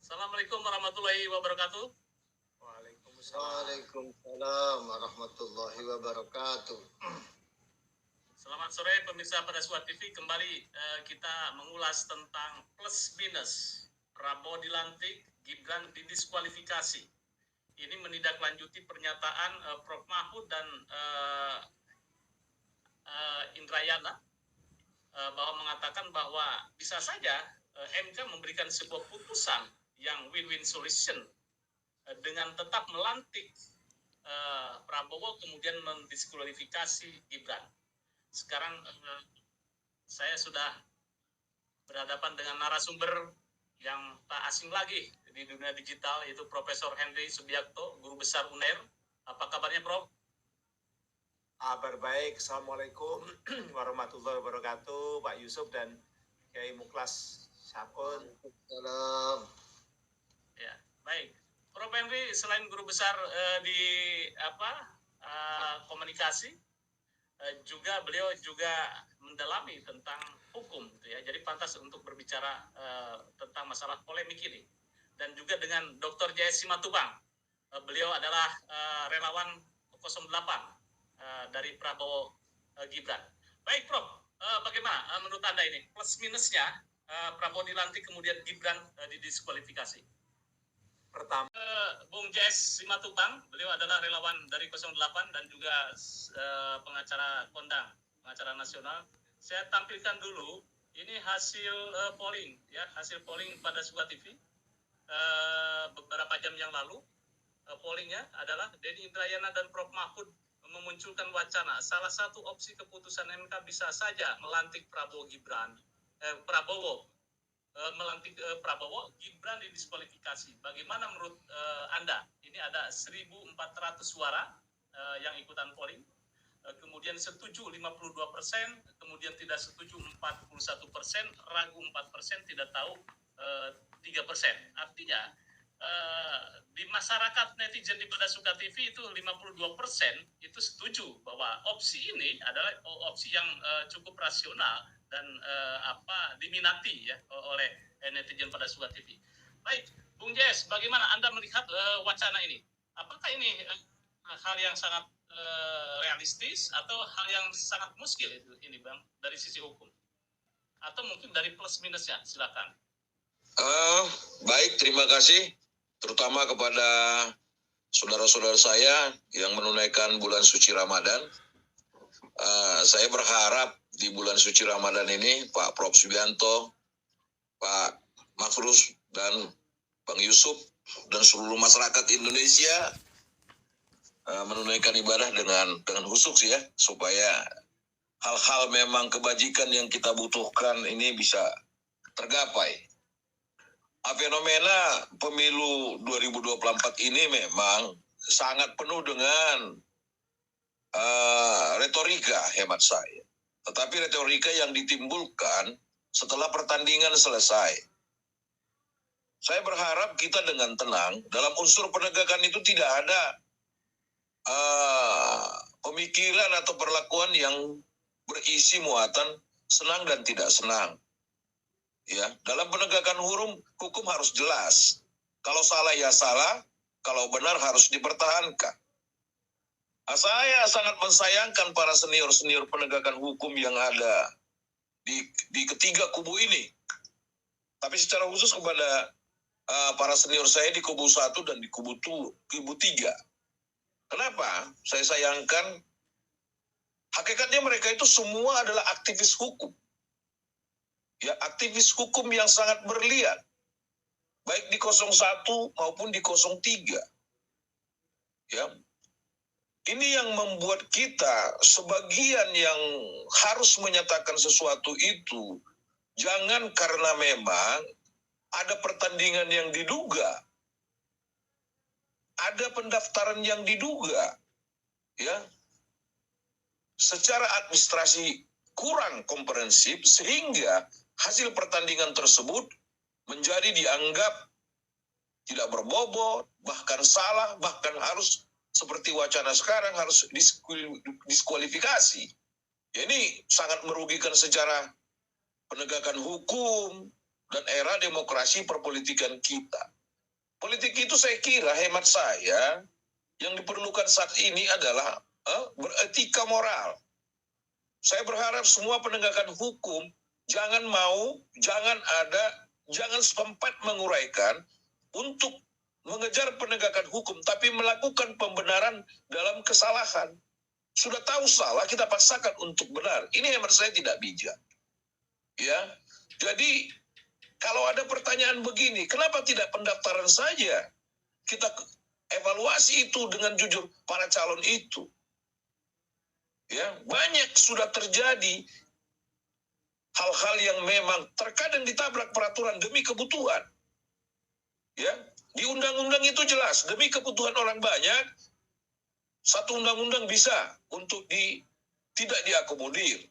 Assalamualaikum warahmatullahi wabarakatuh. Waalaikumsalam warahmatullahi wabarakatuh. Selamat sore pemirsa pada Suat TV. Kembali kita mengulas tentang plus minus Prabowo dilantik, Gibran didiskualifikasi. Ini menindaklanjuti pernyataan Prof. Mahfud dan Indrayana bahwa mengatakan bahwa bisa saja MK memberikan sebuah putusan yang win-win solution dengan tetap melantik Prabowo kemudian mendiskualifikasi Gibran. Sekarang saya sudah berhadapan dengan narasumber yang tak asing lagi di dunia digital, yaitu Profesor Henry Subiakto, Guru Besar UNER. Apa kabarnya, Prof? Kabar baik. Assalamualaikum warahmatullahi wabarakatuh, Pak Yusuf dan Kiai Muklas Syakun. Salam. Ya, baik. Prof Henry selain guru besar di komunikasi, juga beliau juga mendalami tentang hukum, gitu ya. Jadi pantas untuk berbicara tentang masalah polemik ini. Dan juga dengan Dr. Jaya Simatupang, beliau adalah relawan 08 dari Prabowo Gibran. Baik, Prof, bagaimana menurut Anda ini plus minusnya Prabowo dilantik kemudian Gibran didiskualifikasi? Pertama, Bung Jess Simatupang, beliau adalah relawan dari 08 dan juga pengacara kondang, pengacara nasional. Saya tampilkan dulu, ini hasil polling, ya, hasil polling pada Suat TV beberapa jam yang lalu. Pollingnya adalah Denny Indrayana dan Prof. Mahfud memunculkan wacana salah satu opsi keputusan MK bisa saja melantik Prabowo melantik Prabowo, Gibran didiskualifikasi. Bagaimana menurut Anda? Ini ada 1.400 suara yang ikutan polling. Kemudian setuju 52%, kemudian tidak setuju 41%, ragu 4%, tidak tahu 3%. Artinya di masyarakat netizen di Pada Suka TV itu 52% itu setuju bahwa opsi ini adalah opsi yang cukup rasional dan diminati ya oleh netizen Pada Suka TV. Baik, Bung Jess, bagaimana Anda melihat wacana ini? Apakah ini hal yang sangat realistis atau hal yang sangat muskil ini, Bang, dari sisi hukum? Atau mungkin dari plus minusnya? Silakan. Baik, terima kasih terutama kepada saudara-saudara saya yang menunaikan bulan suci Ramadan. Saya berharap di bulan suci Ramadan ini Pak Prof. Subianto, Pak Mafrus, dan Bang Yusuf dan seluruh masyarakat Indonesia menunaikan ibadah dengan khusyuk ya, supaya hal-hal memang kebajikan yang kita butuhkan ini bisa tergapai. Fenomena pemilu 2024 ini memang sangat penuh dengan retorika hemat saya. Tetapi retorika yang ditimbulkan setelah pertandingan selesai. Saya berharap kita dengan tenang, dalam unsur penegakan itu tidak ada pemikiran atau perlakuan yang berisi muatan senang dan tidak senang. Ya, dalam penegakan hukum harus jelas. Kalau salah ya salah, kalau benar harus dipertahankan. Saya sangat mensayangkan para senior-senior penegakan hukum yang ada di ketiga kubu ini. Tapi secara khusus kepada para senior saya di kubu 1 dan di kubu 3. Kenapa saya sayangkan? Hakikatnya mereka itu semua adalah aktivis hukum. Ya, aktivis hukum yang sangat berlian, baik di 01 maupun di 03. Ya, ini yang membuat kita sebagian yang harus menyatakan sesuatu itu jangan karena memang ada pertandingan yang diduga, ada pendaftaran yang diduga, ya, secara administrasi kurang komprehensif sehingga hasil pertandingan tersebut menjadi dianggap tidak berbobot, bahkan salah, bahkan harus seperti wacana sekarang harus diskualifikasi. Ya, ini sangat merugikan secara penegakan hukum dan era demokrasi perpolitikan kita. Politik itu saya kira, hemat saya, yang diperlukan saat ini adalah beretika moral. Saya berharap semua penegakan hukum jangan sempat menguraikan untuk mengejar penegakan hukum, tapi melakukan pembenaran dalam kesalahan. Sudah tahu salah, kita paksakan untuk benar. Ini hemat saya tidak bijak. Ya, jadi kalau ada pertanyaan begini, kenapa tidak pendaftaran saja? Kita evaluasi itu dengan jujur para calon itu. Ya, banyak sudah terjadi hal-hal yang memang terkadang ditabrak peraturan demi kebutuhan. Ya, di undang-undang itu jelas demi kebutuhan orang banyak, satu undang-undang bisa untuk tidak diakomodir.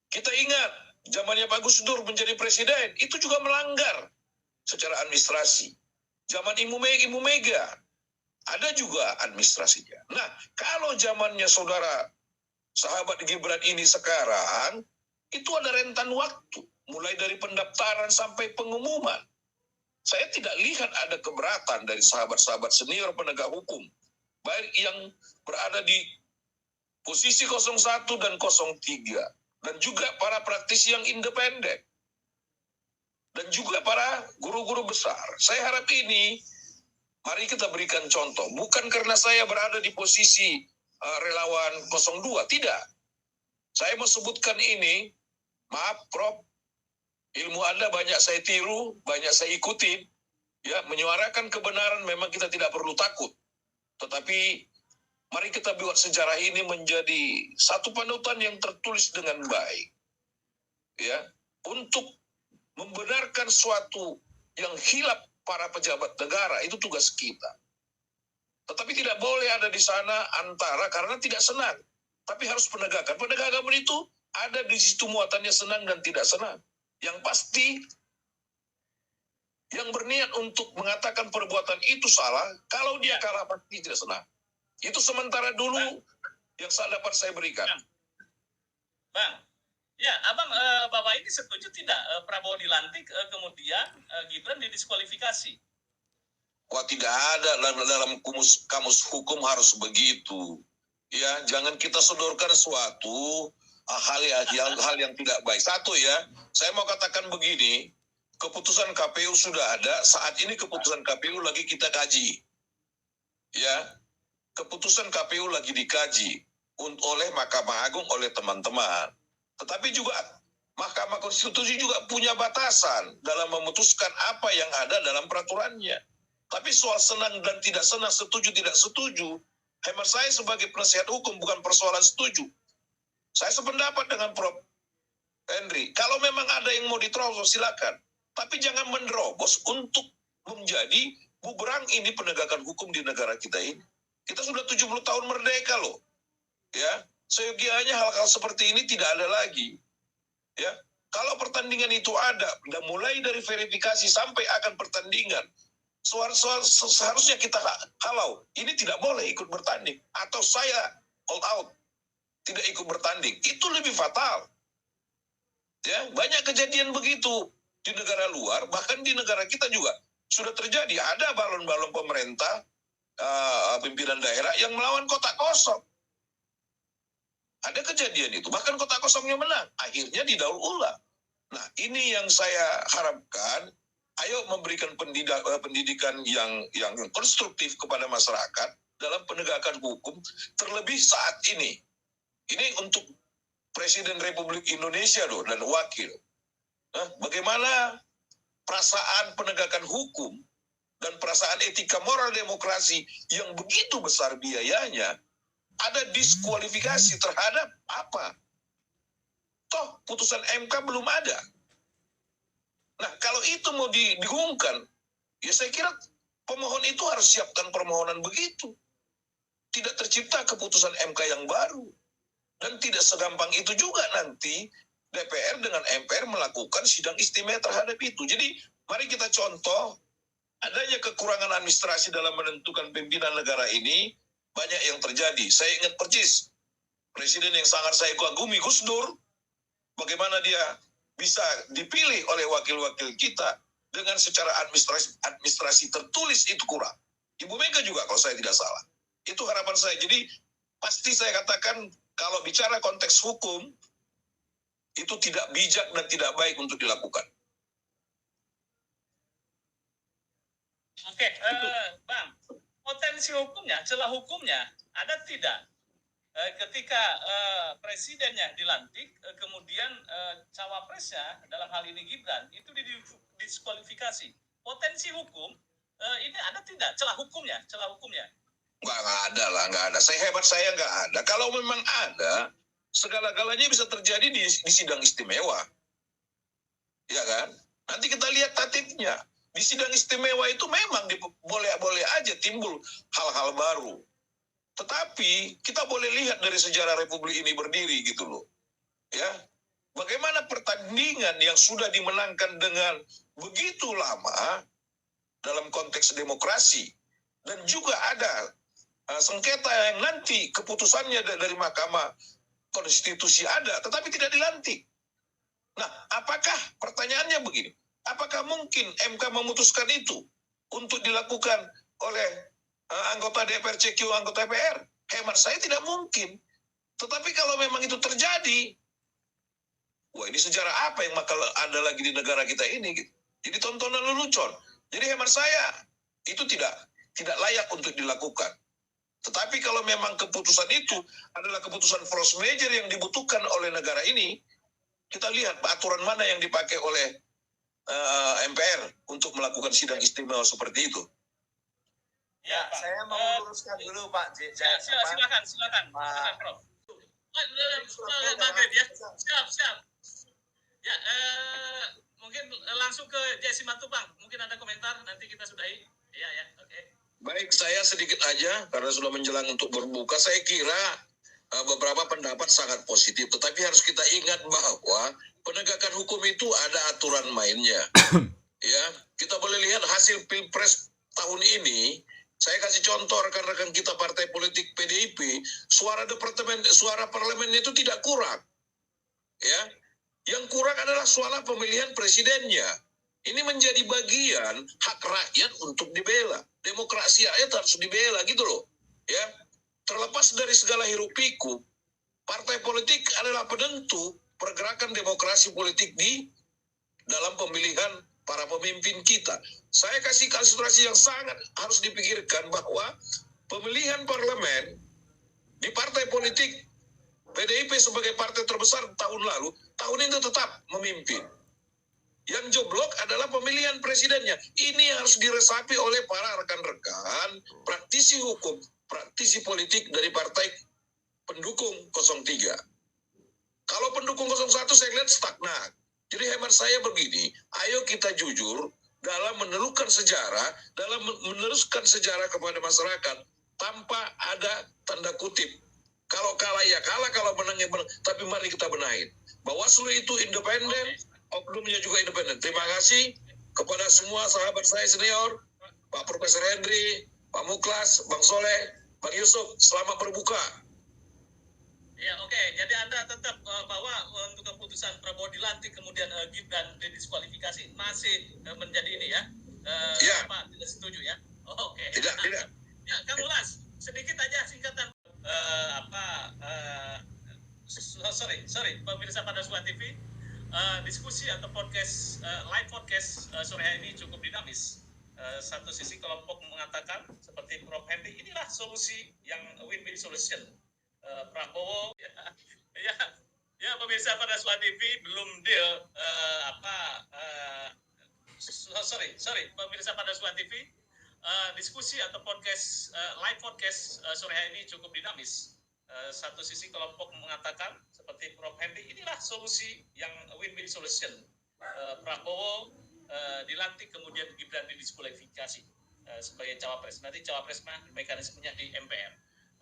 Kita ingat zamannya Pak Gus Dur menjadi presiden, itu juga melanggar secara administrasi. Zaman Ibu Mega ada juga administrasinya. Nah, kalau zamannya saudara sahabat Gibran ini sekarang, itu ada rentan waktu, mulai dari pendaftaran sampai pengumuman. Saya tidak lihat ada keberatan dari sahabat-sahabat senior penegak hukum, baik yang berada di posisi 01 dan 03, dan juga para praktisi yang independen, dan juga para guru-guru besar. Saya harap ini, mari kita berikan contoh. Bukan karena saya berada di posisi relawan 02, tidak. Saya mau sebutkan ini, maaf Prof, ilmu Anda banyak saya tiru, banyak saya ikutin. Ya, menyuarakan kebenaran memang kita tidak perlu takut. Tetapi mari kita buat sejarah ini menjadi satu panutan yang tertulis dengan baik. Ya, untuk membenarkan suatu yang hilap para pejabat negara, itu tugas kita. Tetapi tidak boleh ada di sana antara karena tidak senang. Tapi harus penegakan. Penegakan itu ada di situ muatannya senang dan tidak senang. Yang pasti, yang berniat untuk mengatakan perbuatan itu salah, kalau dia kalah pasti tidak senang. Itu sementara dulu yang dapat saya berikan. Bang, ya, Abang, Bapak ini setuju tidak Prabowo dilantik, kemudian Gibran didiskualifikasi? Wah, tidak ada dalam kamus hukum harus begitu. Ya, jangan kita sodorkan suatu hal yang tidak baik. Satu ya, saya mau katakan begini, keputusan KPU sudah ada, saat ini keputusan KPU lagi kita kaji. Ya, keputusan KPU lagi dikaji oleh Mahkamah Agung, oleh teman-teman. Tetapi juga Mahkamah Konstitusi juga punya batasan dalam memutuskan apa yang ada dalam peraturannya. Tapi soal senang dan tidak senang, setuju tidak setuju, hemat saya sebagai penasihat hukum bukan persoalan setuju. Saya sependapat dengan Prof. Henry. Kalau memang ada yang mau diterobos, silakan. Tapi jangan menerobos untuk menjadi buberang ini penegakan hukum di negara kita ini. Kita sudah 70 tahun merdeka loh. Ya, seyogianya hal-hal seperti ini tidak ada lagi. Ya, kalau pertandingan itu ada, dan mulai dari verifikasi sampai akan pertandingan, seharusnya kita halau, ini tidak boleh ikut bertanding, atau saya all out, tidak ikut bertanding, itu lebih fatal. Ya, banyak kejadian begitu di negara luar, bahkan di negara kita juga sudah terjadi. Ada balon-balon pemerintah, pimpinan daerah yang melawan kotak kosong. Ada kejadian itu, bahkan kotak kosongnya menang, akhirnya didaur ulang. Nah, ini yang saya harapkan. Ayo memberikan pendidikan yang konstruktif kepada masyarakat dalam penegakan hukum, terlebih saat ini. Ini untuk Presiden Republik Indonesia loh, dan wakil. Bagaimana perasaan penegakan hukum dan perasaan etika moral demokrasi yang begitu besar biayanya, ada diskualifikasi terhadap apa? Toh putusan MK belum ada. Nah, kalau itu mau digaungkan, ya saya kira pemohon itu harus siapkan permohonan begitu. Tidak tercipta keputusan MK yang baru. Dan tidak segampang itu juga nanti DPR dengan MPR melakukan sidang istimewa terhadap itu. Jadi, mari kita contoh, adanya kekurangan administrasi dalam menentukan pimpinan negara ini, banyak yang terjadi. Saya ingat persis, Presiden yang sangat saya kagumi, Gus Dur, bagaimana dia bisa dipilih oleh wakil-wakil kita dengan secara administrasi tertulis itu kurang. Ibu Mega juga kalau saya tidak salah. Itu harapan saya. Jadi pasti saya katakan kalau bicara konteks hukum itu tidak bijak dan tidak baik untuk dilakukan. Oke, Bang, potensi hukumnya, celah hukumnya ada tidak? Ketika presidennya dilantik, kemudian cawapresnya dalam hal ini Gibran itu didiskualifikasi. Potensi hukum ini ada tidak celah hukumnya? Nggak ada lah, nggak ada. Hebat saya nggak ada. Kalau memang ada, segala-galanya bisa terjadi di sidang istimewa. Ya kan? Nanti kita lihat tatipnya. Di sidang istimewa itu memang boleh aja timbul hal-hal baru. Tetapi kita boleh lihat dari sejarah Republik ini berdiri gitu loh. Ya. Bagaimana pertandingan yang sudah dimenangkan dengan begitu lama dalam konteks demokrasi. Dan juga ada sengketa yang nanti keputusannya dari Mahkamah Konstitusi ada, tetapi tidak dilantik. Nah, apakah pertanyaannya begini? Apakah mungkin MK memutuskan itu untuk dilakukan oleh anggota DPR CQ, anggota DPR? Hemat saya tidak mungkin. Tetapi kalau memang itu terjadi, wah ini sejarah apa yang bakal ada lagi di negara kita ini? Jadi tontonan lelucon. Jadi hemat saya itu tidak layak untuk dilakukan. Tetapi kalau memang keputusan itu adalah keputusan force major yang dibutuhkan oleh negara ini, kita lihat aturan mana yang dipakai oleh MPR untuk melakukan sidang istimewa seperti itu. Ya, saya mau meluruskan dulu Pak. Silakan, Prof. Maghrib ya. Siap. Ya, mungkin langsung ke Jesse Matupang. Mungkin ada komentar, nanti kita sudahi. Ya, oke. Baik, saya sedikit aja karena sudah menjelang untuk berbuka. Saya kira beberapa pendapat sangat positif, tetapi harus kita ingat bahwa penegakan hukum itu ada aturan mainnya. Ya, kita boleh lihat hasil Pilpres tahun ini. Saya kasih contoh rekan-rekan kita partai politik PDIP, suara parlemen itu tidak kurang. Ya, yang kurang adalah suara pemilihan presidennya. Ini menjadi bagian hak rakyat untuk dibela. Demokrasi rakyat harus dibela gitu loh. Ya, terlepas dari segala hiruk pikuk, partai politik adalah penentu pergerakan demokrasi politik di dalam pemilihan para pemimpin kita. Saya kasih ilustrasi yang sangat harus dipikirkan bahwa pemilihan parlemen di partai politik PDIP sebagai partai terbesar tahun lalu, tahun ini tetap memimpin. Yang jeblok adalah pemilihan presidennya. Ini harus diresapi oleh para rekan-rekan praktisi hukum, praktisi politik dari partai pendukung 03. Kalau pendukung 01 saya lihat stagnan. Jadi hemat saya begini, ayo kita jujur dalam meneruskan sejarah kepada masyarakat tanpa ada tanda kutip. Kalau kalah ya kalah, kalau menang ya menang. Tapi mari kita benahin. Bawaslu itu independen, oknumnya juga independen. Terima kasih kepada semua sahabat saya senior, Pak Profesor Henry, Pak Muklas, Bang Soleh, Bang Yusuf, selamat berbuka. Ya, oke. Jadi Anda tetap bahwa untuk keputusan Prabowo dilantik kemudian Gibran didiskualifikasi masih menjadi ini ya? Ya. Tidak setuju ya? Oke. Tidak. Ya, Kang Ulas, sedikit aja singkatan sorry, pemirsa pada Suara TV, diskusi atau podcast live podcast sore hari ini cukup dinamis. Satu sisi kelompok mengatakan seperti Prof Henry, inilah solusi yang win-win solution. Prabowo ya pemirsa pada Suara TV belum deal pemirsa pada Suara TV, diskusi atau podcast live podcast sore hari ini cukup dinamis. Satu sisi kelompok mengatakan seperti Prof Henry, inilah solusi yang win-win solution. Prabowo dilantik kemudian Gibran didiskualifikasi sebagai cawapres. Nanti cawapres mekanismenya di MPR.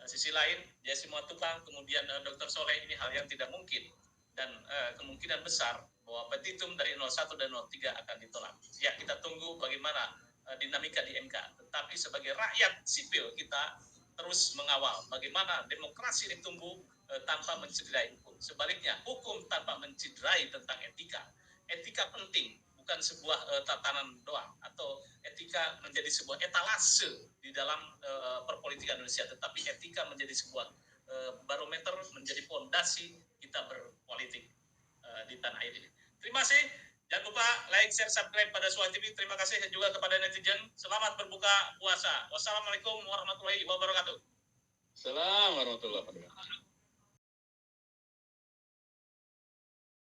Sisi lain, Jesse Matupang, kemudian Dr. Soleh, ini hal yang tidak mungkin. Dan kemungkinan besar bahwa petitum dari 01 dan 03 akan ditolak. Ya, kita tunggu bagaimana dinamika di MK. Tetapi sebagai rakyat sipil, kita terus mengawal bagaimana demokrasi ditumbuh tanpa mencederai hukum. Sebaliknya, hukum tanpa mencederai tentang etika. Etika penting, bukan sebuah tatanan doang, atau etika menjadi sebuah etalase di dalam perpolitikan Indonesia, tetapi etika menjadi sebuah barometer, menjadi fondasi kita berpolitik di tanah air ini. Terima kasih. Jangan lupa like, share, subscribe pada Suara TV. Terima kasih juga kepada netizen. Selamat berbuka puasa. Wassalamualaikum warahmatullahi wabarakatuh. Assalamualaikum warahmatullahi wabarakatuh.